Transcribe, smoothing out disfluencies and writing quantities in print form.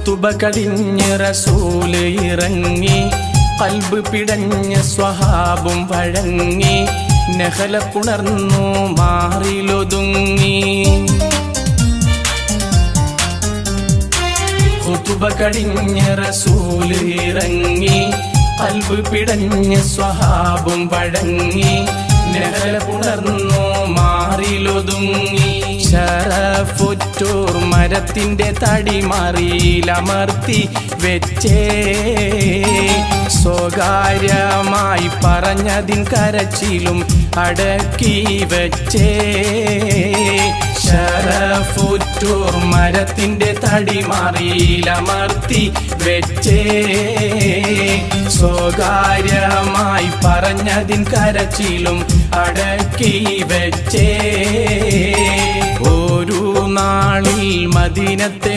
ഖുതുബ കടിഞ്ഞ് റസൂല് ഇറങ്ങി, ഖൽബ് പിടഞ്ഞ സ്വഹാബും വഴങ്ങി, നഹല പുണർന്നു മാറിലൊതുങ്ങി. ഖുതുബ കടിഞ്ഞ് റസൂല് ഇറങ്ങി, ഖൽബ് പിടഞ്ഞ സ്വഹാബും വഴങ്ങി, നഹല പുണർന്നു മാറിലൊതുങ്ങി. ശരഫുറ്റൂർ മരത്തിന്റെ തടിമറിയിലമർത്തി വെച്ചേ, സ്വകാര്യമായി പറഞ്ഞതിൻ കരച്ചിലും അടക്കി വെച്ചേ. ശരഫുറ്റൂർ മരത്തിന്റെ തടിമറിയിലമർത്തി വെച്ചേ, സ്വകാര്യമായി പറഞ്ഞതിൻ കരച്ചിലും അടക്കി വെച്ചേ. ഒരു നാളിൽ മദീനത്തെ